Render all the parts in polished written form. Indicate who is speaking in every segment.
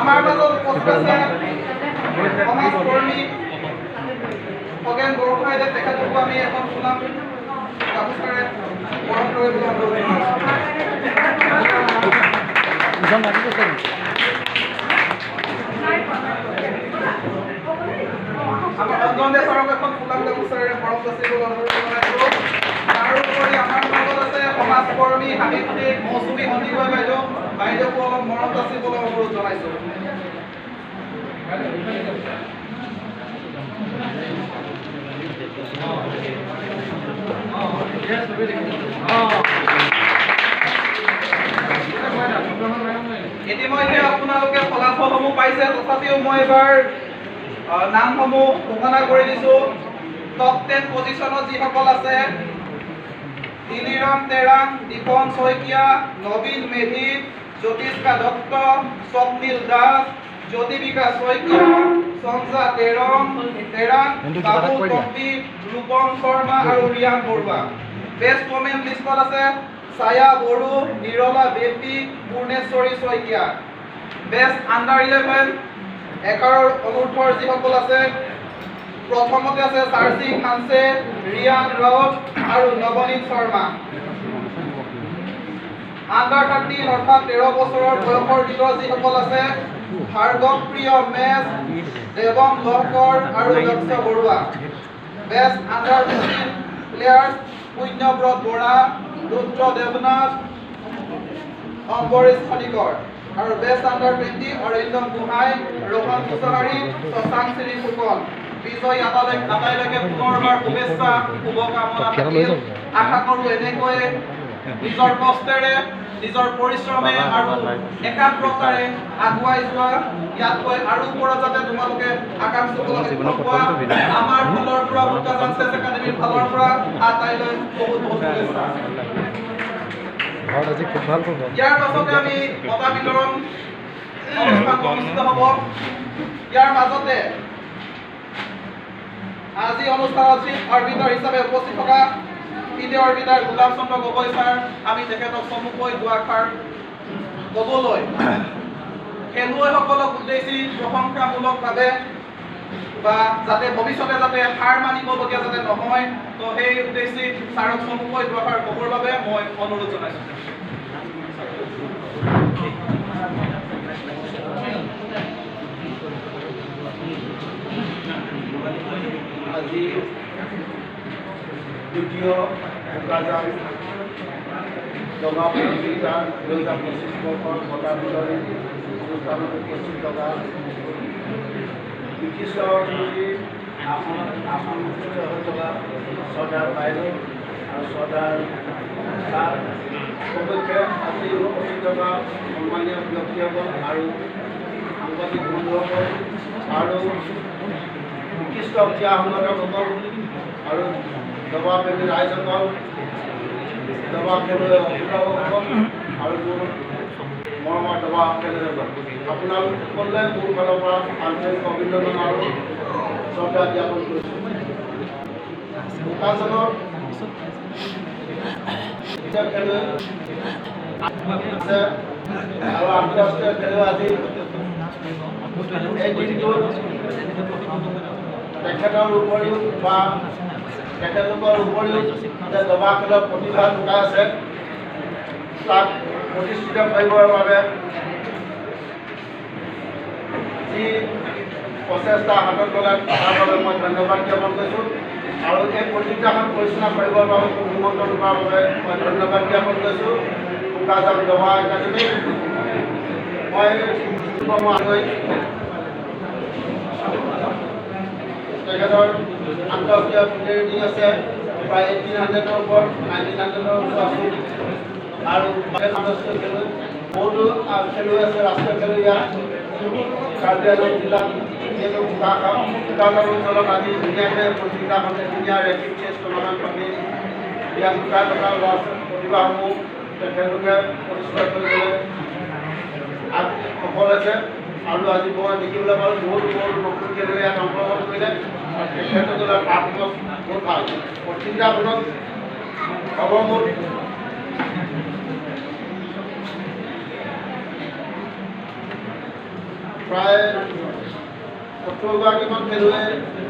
Speaker 1: আমাৰ মাজত উপস্থিত আছে সমাজকৰ্মী খগেন বৰগোহাঁই তেখেতকো আমি এখন সুনাম গামোচাৰে বৰণ কৰিবলৈ অনুৰোধ জনাইছোঁ। আমাৰ অঞ্জন দে ছাৰক এখন সুনাম গামোচাৰে বৰণ যাচিবলৈ অনুৰোধ জনাইছোঁ। তাৰোপৰি আমাৰ মাজত আছে সমাজকৰ্মী সাহিত্যিক মৌচুমী সন্দিকৈ বাইদেউকো অলপ মৰম যাচিবলৈ অনুৰোধ জনাইছোঁ। ইতিমধ্যে আপোনালোকে ফলাফলসমূহ পাইছে, তথাপিও মই এবাৰ নামসমূহ ঘোষণা কৰি দিছোঁ। টপ 10 পজিশ্যনত যিসকল আছে: দিলিৰাম তেৰাং, দীপন শইকীয়া, নবীন মেধি, জ্যোতিষ্কা দত্ত, স্বপ্নীল দাস, জ্যোতিবিকা শইকীয়া, সঞ্জা তেৰাং, বাবু তম্পী, ৰূপম শৰ্মা আৰু ৰিয়ান বৰুৱা। বেষ্ট ওমেন লিষ্টত আছে ছায়া বড়ো, নিৰলা বেপী, পূৰ্ণেশ্বৰী শইকীয়া। বেষ্ট আণ্ডাৰ 11 11 অনুৰ্ধৰ যিসকল আছে, প্ৰথমতে আছে চাৰ্চিং হানছে, ৰিয়ান ৰাউত আৰু নৱনীত শৰ্মা। আণ্ডাৰ 13 অৰ্থাৎ 13 বছৰৰ বয়সৰ ভিতৰত যিসকল আছে, ভাৰ্গৱ প্ৰিয় মেছ, দেৱম লহকৰ আৰু Daksha Baruah. Best under 15 players Punyabrata Bora, Rudra Debnath, Ambarish Khanikar. আৰু বেষ্ট আণ্ডাৰ 20 অৰিন্দম গোহাঁই, ৰোহন কুচহাৰী, শশাংক শ্ৰী ফুকন। বিজয়ী আটাইলৈকে পুনৰবাৰ শুভেচ্ছা শুভকামনা থাকিল। আশা কৰোঁ এনেকৈ নিজৰ কষ্টেৰে নিজৰ পৰিশ্ৰমে আৰু একাগ্ৰতাৰে আগুৱাই যোৱা, ইয়াতকৈ আৰু ওপৰত যাতে তোমালোকে আকাংক্ষী পোৱা, আমাৰ ফালৰ পৰা বুকাজান চেছ একাডেমীৰ ফালৰ পৰা আটাইলৈ বহুত বহুত শুভেচ্ছা। ইয়াৰ পাছতে আমি বঁটা বিতৰণ অনুষ্ঠান অনুষ্ঠিত হ'ব। ইয়াৰ মাজতে আজি অনুষ্ঠানত চিফ অৰ্বিটাৰ হিচাপে উপস্থিত থকা ফিডে অৰ্বিটাৰ গোলাপ চন্দ্ৰ গগৈ ছাৰ, আমি তেখেতক চমুকৈ দুআষাৰ ক'বলৈ খেলুৱৈসকলক উদ্দেশ্যি প্ৰশংসামূলকভাৱে বা যাতে ভৱিষ্যতে যাতে হাৰ মানিবলগীয়া যাতে নহয়, তো সেই উদ্দেশ্যি ছাৰক চমুকৈ দুআষাৰ ক'বৰ বাবে মই অনুৰোধ জনাইছোঁ।
Speaker 2: আজি দ্বিতীয় বোকাজান জঙা প্ৰতিযোগিতা 2025 বৰ্ষৰ বঁটা বিতৰণী অনুষ্ঠানত উপস্থিত থকা বিশিষ্ট অৰ্থনীতিৰ আসন মুখ্য হৈ থকা চৰ্দাৰ বাইদেউ আৰু চৰ্দাৰ ছাৰ উপলক্ষে আজি উপস্থিত থকা সন্মানীয় ব্যক্তিসকল আৰু সাংবাদিক বন্ধুসকল আৰু বিশিষ্ট ক্ৰীড়া সংগঠকসকল আৰু দবাপ্ৰেমী ৰাইজসকল, দবা খেলুৱৈ অভিভাৱকসকল আৰু মোৰ মৰমৰ দবা খেলুৱৈসকল, আপোনালোক সকলোৱে মোৰ ফালৰ পৰা আন্তৰিক অভিনন্দন আৰু শ্ৰদ্ধা জ্ঞাপন কৰিছোঁ। বোকাজানৰ খেলুৱৈ আছে আৰু আন্তঃৰাষ্ট্ৰীয় খেলুৱৈ আজি এই দিনটোত তেখেতৰ উপৰিও বা তেখেতলোকৰ উপৰিও যে দবা খেলৰ প্ৰতিভা লুকাই আছে, তাক প্ৰতিষ্ঠিত কৰিবৰ বাবে যি প্ৰচেষ্টা হাতত ল'লে তাৰ বাবে মই ধন্যবাদ জ্ঞাপন কৰিছোঁ। আৰু এই প্ৰতিযোগিতাখন পৰিচালনা কৰিবৰ বাবে মোক নিমন্ত্ৰণ কৰাৰ বাবে মই ধন্যবাদ জ্ঞাপন কৰিছোঁ বোকাজান দবা একাডেমী। মই তেখেতৰ আন্তঃৰাষ্ট্ৰীয় প্ৰতিনিধি আছে প্ৰায় 1800ৰ ওপৰত, 1900ৰ ওচৰত আৰু আন্তঃৰাষ্ট্ৰীয় খেলুৱৈ বহুতো খেলুৱৈ আছে, ৰাষ্ট্ৰীয় খেলুৱৈ ইয়াত কাৰ্বি আংলং জিলাত যিহেতু বোকাজান অঞ্চলত আজি ধুনীয়াকৈ প্ৰতিযোগিতাখন ধুনীয়া ৰেপিড চেছ টুৰ্ণামেণ্ট পাতি ইয়াত গোটাই থকা ল'ৰা প্ৰতিভাসমূহ তেখেতলোকে প্ৰতিষ্ঠা কৰিবলৈ সফল হৈছে। আৰু আজি মই দেখিবলৈ পালোঁ বহুত নতুন খেলুৱৈ ইয়াত অংশগ্ৰহণ কৰিলে, তেখেতসকলৰ পাৰফৰ্মেঞ্চ বহুত ভাল। প্ৰতিযোগিতাখনত সৰ্বমুঠ প্ৰায় 70গৰাকীমান খেলুৱৈ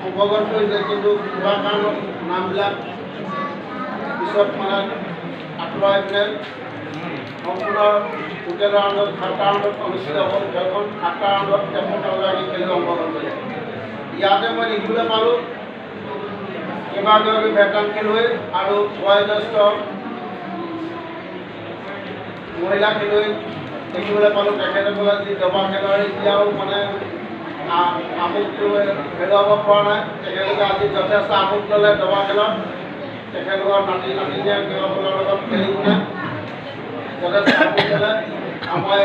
Speaker 2: অংশগ্ৰহণ কৰিছে, কিন্তু কিবা কাৰণত নামবিলাক পিছত মানে আঁতৰাই পিনে সম্পূৰ্ণ টোটেল ৰাউণ্ডত 7টা ৰাউণ্ডত অনুষ্ঠিত হ'ল। খেলখন 7টা ৰাউণ্ডত 53গৰাকী খেলুৱৈ অংশগ্ৰহণ কৰিছে। ইয়াতে মই দেখিবলৈ পালোঁ কেইবাগৰাকী ভেটাৰান খেলুৱৈ আৰু বয়োজ্যেষ্ঠ মহিলা খেলুৱৈ দেখিবলৈ পালোঁ। তেখেতসকলে যি দবা খেলৰ এতিয়াও মানে আমোদটো হেৰুৱাব পৰা নাই। তেখেতলোকে আজি যথেষ্ট আমোদ ল'লে দবা খেলত। তেখেতলোকৰ নাতি নাতিনীসকলৰ লগত খেলি কিনে যথেষ্ট আমোদ ল'লে। মই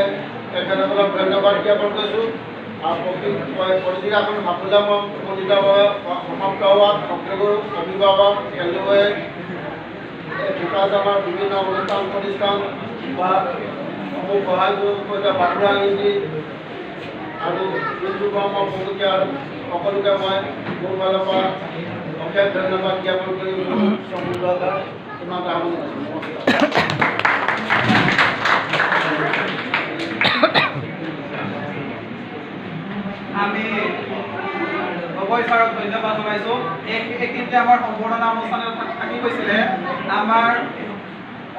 Speaker 2: তেখেতসকলক ধন্যবাদ জ্ঞাপন কৰিছোঁ। আৰু প্ৰতিযোগিতাখন সাফল্যমণ্ডিতভাৱে সমাপ্ত হোৱাত সকলো অভিভাৱক, খেলুৱৈ, বোকাজানৰ বিভিন্ন অনুষ্ঠান প্ৰতিষ্ঠান বা সমূহ সহায় কৰিছে বাটুৰা ইংৰাজী আৰু হিন্দু ধৰ্মৰ বহুতে আৰু সকলোকে মই মোৰ ফালৰ পৰা অশেষ ধন্যবাদ জ্ঞাপন কৰি ইমান সামৰণি
Speaker 1: আমি গগৈ ছাৰক ধন্যবাদ জনাইছোঁ। এইখিনিতে আমাৰ সম্বৰ্ধনা অনুষ্ঠানত থাকি গৈছিলে। আমাৰ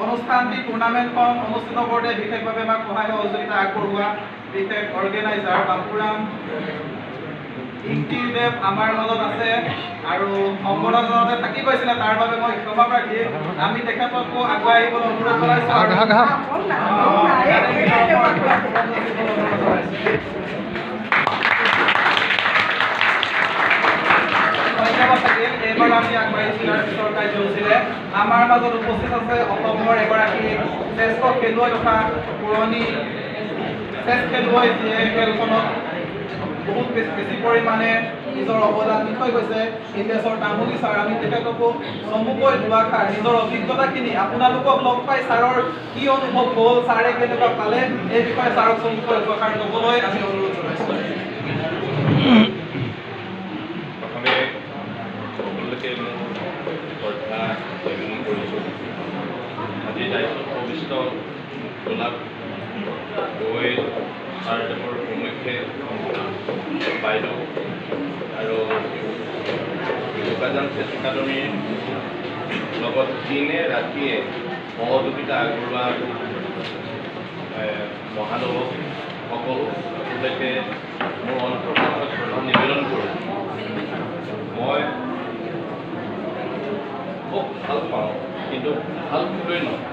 Speaker 1: অনুষ্ঠানটি টুৰ্ণামেণ্টখন অনুষ্ঠিত কৰোঁতে বিশেষভাৱে আমাক সহায় সহযোগিতা আগবঢ়োৱা বিশেষ অৰ্গেনাইজাৰ বাপুৰাম ইনটিউদেৱ আমাৰ মাজত আছে আৰু সম্বৰ্ধনাতে থাকি গৈছিলে। তাৰ বাবে মই ক্ষমা প্ৰাৰ্থী। আমি তেখেতকো আগুৱাই আহিবলৈ অনুৰোধ জনাইছোঁ। ধন্যবাদ থাকিল। এইবাৰ আমি আগবাঢ়িছিলোঁ আৰু পিছৰ কাৰ্য হৈছিলে। আমাৰ মাজত উপস্থিত আছে অসমৰ এগৰাকী শ্ৰেষ্ঠ খেলুৱৈ তথা পুৰণি চেছ খেলুৱৈ, যিয়ে খেলখনত বহুত বেছি পৰিমাণে নিজৰ অৱদান দি থৈ গৈছে, ইন্দেশ্বৰ তামুলী ছাৰ। আমি তেখেতকো চমুকৈ দুআষাৰ নিজৰ অভিজ্ঞতাখিনি আপোনালোকক লগ পাই ছাৰৰ কি অনুভৱ হ'ল, ছাৰে কেনেকুৱা পালে, এই বিষয়ে ছাৰক চমুকৈ দুআষাৰ ক'বলৈ আমি অনুৰোধ জনাইছোঁ।
Speaker 3: প্ৰথমে সকলোকে মোৰ শ্ৰদ্ধা জ্ঞাপন কৰিছোঁ। আজি দায়িত্বত ভৱিষ্যত গোলাপ গগৈ ছাৰদেৱৰ সমক্ষে বাইদেউ আৰু বোকাজান চেছ একাডেমীৰ লগত দিনে ৰাতিয়ে সহযোগিতা আগবঢ়োৱা মহানুভৱসকললৈকে মোৰ অন্তৰ্গত শ্ৰদ্ধা নিবেদন কৰোঁ। মই খুব ভাল পাওঁ, কিন্তু ভাল খেলুৱৈ নহয়।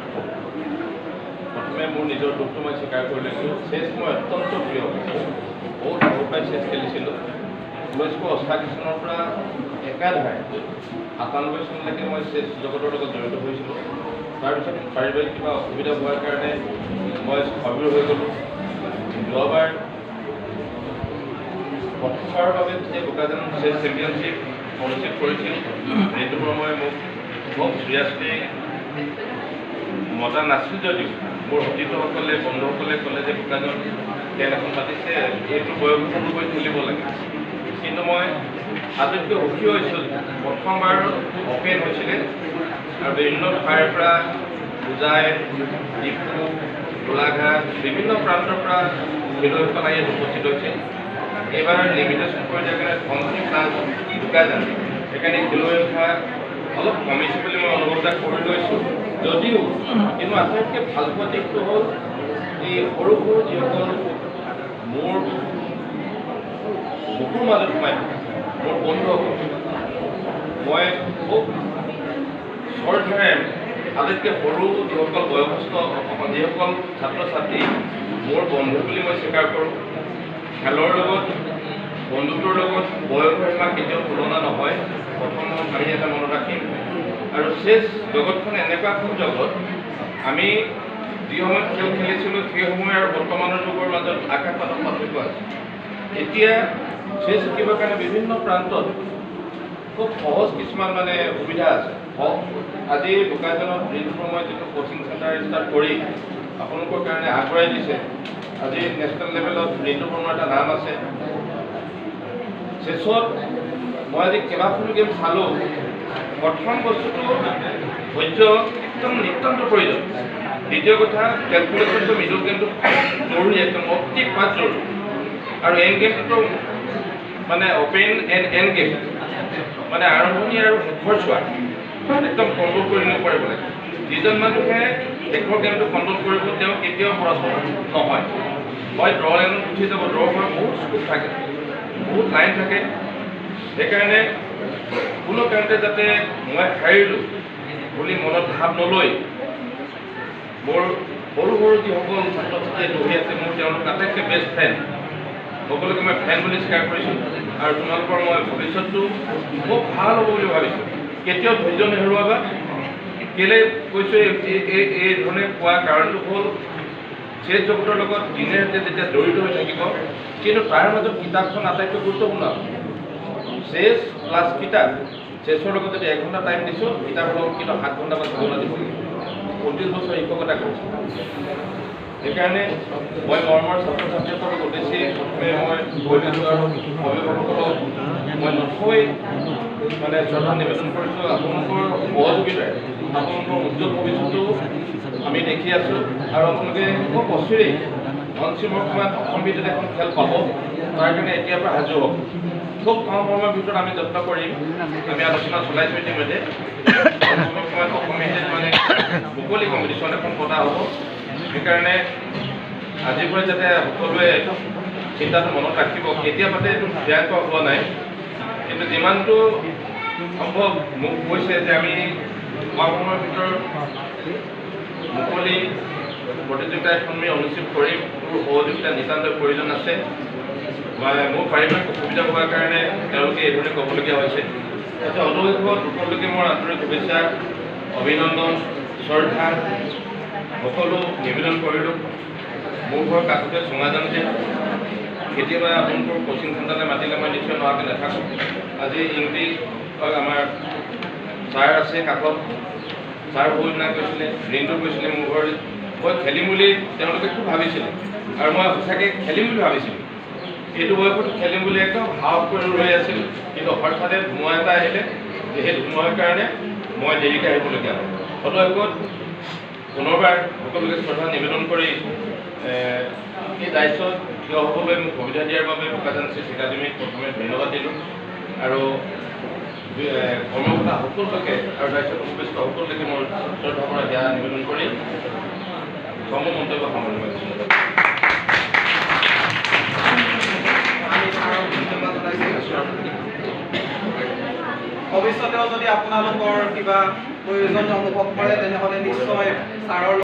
Speaker 3: প্ৰথমে মোৰ নিজৰ দুখটো মই স্বীকাৰ কৰি লৈছোঁ। চেছ মই অত্যন্ত প্ৰিয়, বহুত সৰুৰ পৰাই চেছ খেলিছিলোঁ। 1988 চনৰ পৰা একাধাৰে 97 চনলৈকে মই চেছ জগতৰ লগত জড়িত হৈছিলোঁ। তাৰপিছত পাৰিবাৰিক কিবা অসুবিধা হোৱাৰ কাৰণে মই স্থবিৰ হৈ গ'লোঁ। যোৱাবাৰ প্ৰথমবাৰৰ বাবে যেতিয়া বোকাজান চেছ চেম্পিয়নশ্বিপ অনুষ্ঠিত কৰিছিল, সেইটো সময় মোক খুব চিৰিয়াছলি মতা নাছিল যদিও মোৰ সতীৰ্থসকলে, বন্ধুসকলে ক'লে যে বোকাজান খেল এখন পাতিছে, এইটো বয়সৰ গৈ খেলিব লাগে। কিন্তু মই আটাইতকৈ সুখী হৈছোঁ, প্ৰথমবাৰ অপেন হৈছিলে আৰু বিভিন্ন ঠাইৰ পৰা পূজাই, ডিপু, গোলাঘাট, বিভিন্ন প্ৰান্তৰ পৰা খেলুৱৈসকল আহি উপস্থিত হৈছে। এইবাৰ লিমিটেশ্যন পৰ্যায়ৰ কাৰণে ধনশিৰি প্লাছ বোকাজান, সেইকাৰণে খেলুৱৈ সংখ্যা অলপ কমিছে বুলি মই অনুভৱ কৰি লৈছোঁ। যদিও কিন্তু আটাইতকৈ ভাল পোৱা দিশটো হ'ল এই সৰু সৰু যিসকল মোৰ বুকুৰ মাজত সোমাই থকা মোৰ বন্ধুসকল, মই খুব শ্ৰদ্ধাৰে আটাইতকৈ সৰু যিসকল বয়সস্থ যিসকল ছাত্ৰ ছাত্ৰী মোৰ বন্ধু বুলি মই স্বীকাৰ কৰোঁ। খেলৰ লগত, বন্ধুত্বৰ লগত বয়সৰ সীমা কেতিয়াও তুলনা নহয়। প্ৰথম আমি এটা মনত ৰাখিম। আৰু চেছ জগতখন এনেকুৱা এখন জগত, আমি যি সময়ত খেল খেলিছিলোঁ সেই সময় আৰু বৰ্তমানৰ যুগৰ মাজত আকাশ পাতাল পাৰ্থক্য আছে। এতিয়া চেছ শিকিবৰ কাৰণে বিভিন্ন প্ৰান্তত খুব সহজ কিছুমান মানে সুবিধা আছে। আজি বোকাজানত ব্ৰিজ সময়ত যিটো কোচিং চেণ্টাৰ ষ্টাৰ্ট কৰি আপোনালোকৰ কাৰণে আগবঢ়াই দিছে, আজি নেশ্যনেল লেভেলত ঋতু বৰ্মাৰ এটা নাম আছে। চেছত মই আজি কেইবাখনো গেম চালোঁ। প্ৰথম বস্তুটো ধৈৰ্য একদম নিতান্ত প্ৰয়োজন। দ্বিতীয় কথা, কেলকুলেশ্যনটো মিডল গেমটো জৰুৰী, একদম অতি খোৱাত জৰুৰী। আৰু এণ্ড গেমটো মানে অপেন এণ্ড গেম মানে আৰম্ভণি আৰু শেষৰ চোৱা একদম কণ্ট্ৰল কৰি নকৰিব লাগে। যিজন মানুহে শেষৰ গেমটো কণ্ট্ৰল কৰিব তেওঁ কেতিয়াও পৰাস্ত নহয়, হয় ড্ৰ লাইনত উঠি যাব। ড্ৰ হোৱাৰ বহুত স্কোপ থাকে, বহুত লাইন থাকে। সেইকাৰণে কোনো কাৰণতে যাতে মই হাৰিলোঁ বুলি মনত ভাৱ নলৈ মোৰ সৰু সৰু যিসকল ছাত্ৰ ছাত্ৰীয়ে পঢ়ি আছে, মোৰ তেওঁলোক আটাইতকৈ বেষ্ট ফ্ৰেণ্ড সকলোকে মই ফ্ৰেণ্ড বুলি স্বীকাৰ কৰিছোঁ। আৰু তোমালোকৰ মই ভৱিষ্যতটো খুব ভাল হ'ব বুলি ভাবিছোঁ। কেতিয়াও ধৈৰ্য নেহেৰুৱাবা। কেলৈ কৈছোঁ এই ধৰণে কোৱা কাৰণটো হ'ল চেছ জগতৰ লগত দিনে ৰাতিয়ে যেতিয়া জড়িত হৈ থাকিব, কিন্তু তাৰ মাজত কিতাপখন আটাইতকৈ গুৰুত্বপূৰ্ণ। চেছ প্লাছ কিতাপ, চেছৰ লগত যদি 1 ঘণ্টা টাইম দিছোঁ, কিতাপৰ লগত কিন্তু 7 ঘণ্টা বা 6 ঘণ্টা দিব লাগিব। 25 বছৰ শিক্ষকতা কৰিছোঁ। সেইকাৰণে মই মৰমৰ ছাত্ৰ ছাত্ৰীসকলক উদ্দেশ্যি প্ৰথমে মই অভিভাৱকসকলক মই নথৈ মানে শ্ৰদ্ধা নিবেদন কৰিছোঁ। আপোনালোকৰ সহযোগিতাৰে আপোনালোকৰ উজ্জ্বল ভৱিষ্যতটো আমি দেখি আছোঁ। আৰু আপোনালোকে খুব অচিৰেই অন্তিমৰ সময়ত অসম ভিত্তিত এখন খেল পাব, তাৰ কাৰণে এতিয়াৰ পৰা সাজু হ'ব। খুব কম সময়ৰ ভিতৰত আমি যত্ন কৰিম, আমি আলোচনা চলাইছোঁ ইতিমধ্যে। সময়ত অসম ভিত্তিত মানে মুকলি কম্পিটিশ্যন এখন পতা হ'ব। সেইকাৰণে আজিৰ পৰা যাতে সকলোৱে চিন্তাটো মনত ৰাখিব। কেতিয়াবাতে এইটো ধ্যান কৰা হোৱা নাই, কিন্তু যিমানটো সম্ভৱ মোক কৈছে যে আমি কম সময়ৰ ভিতৰত মুকলি প্ৰতিযোগিতা এখন আমি অনুষ্ঠিত কৰিম। মোৰ সহযোগিতা নিতান্তই প্ৰয়োজন আছে। মোৰ পাৰিবাৰিক অসুবিধা হোৱাৰ কাৰণে তেওঁলোকে এইধৰণে ক'বলগীয়া হৈছে। অনুৰোধ সকলোকে মোৰ আন্তৰিক শুভেচ্ছা, অভিনন্দন, শ্ৰদ্ধা সকলো নিবেদন কৰিলোঁ। মোৰ ঘৰ কাষতে চুঙাজানতে। কেতিয়াবা আপোনালোকৰ কোচিং চেণ্টাৰলৈ মাতিলে মই নিশ্চয় নোহোৱাকৈ নাথাকোঁ। আজি ইংৰাজী আমাৰ ছাৰ আছে কাষত, ছাৰ বহুদিনা কৈছিলে, ৰিণ্টু কৈছিলে মোৰ ঘৰত মই খেলিম বুলি তেওঁলোকে খুব ভাবিছিলে, আৰু মই সঁচাকৈ খেলিম বুলি ভাবিছিলোঁ। এইটো বয়সত খেলিম বুলি একদম সাহস কৰি ৰৈ আছিলোঁ, কিন্তু হঠাতে ধুমুহা এটা আহিলে। সেই ধুমুহাৰ কাৰণে মই দেৰিকৈ আহিবলগীয়া হ'ল। সদস্যত পুনৰবাৰ সকলোকে শ্ৰদ্ধা নিবেদন কৰি এই দায়িত্বত থিয় হ'বলৈ মোক সুবিধা দিয়াৰ বাবে বোকাজান চেছ একাডেমীক প্ৰথমে ধন্যবাদ দিলোঁ। আৰু কৰ্মকৰ্তা সকলোকে আৰু দায়িত্বত উপস্থিত সকলোকে মোৰ শ্ৰদ্ধা পৰা সেয়া নিবেদন কৰি কৰ্ম মন্তব্য সামৰণি মাৰিছোঁ।
Speaker 1: ভৱিষ্যতেও যদি আপোনালোকৰ কিবা প্ৰয়োজন অনুভৱ কৰে তেনেহ'লে নিশ্চয় ছাৰৰ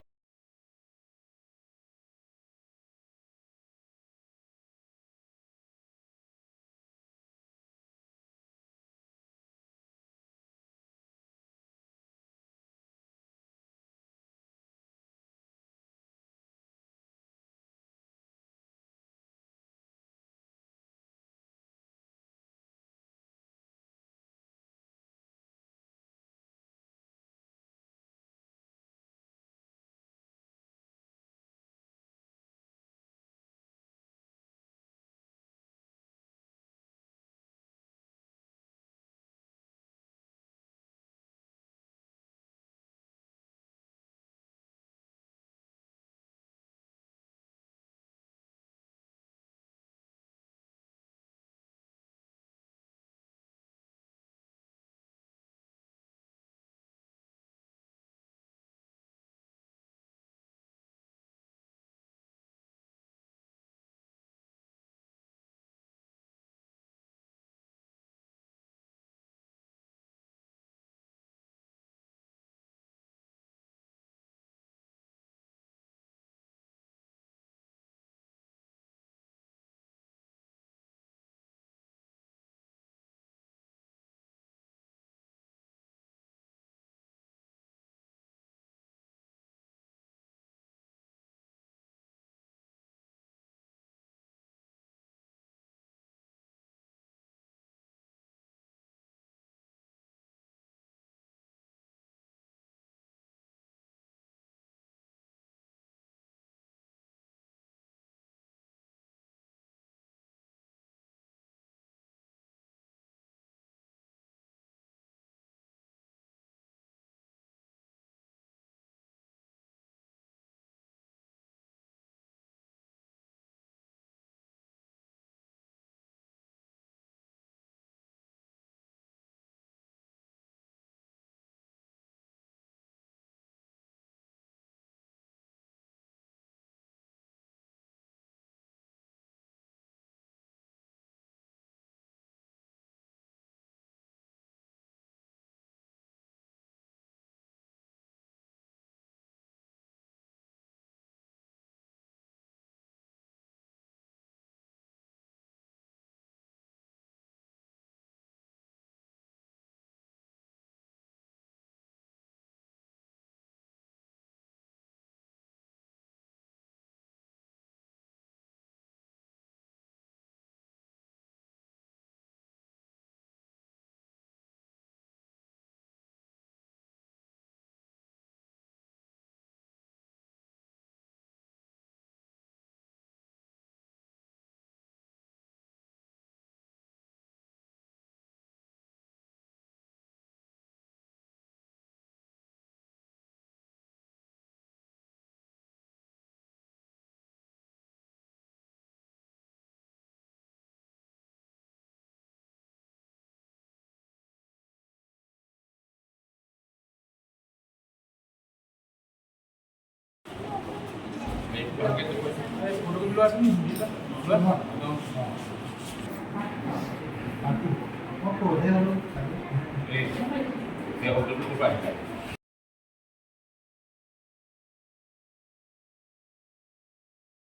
Speaker 3: এই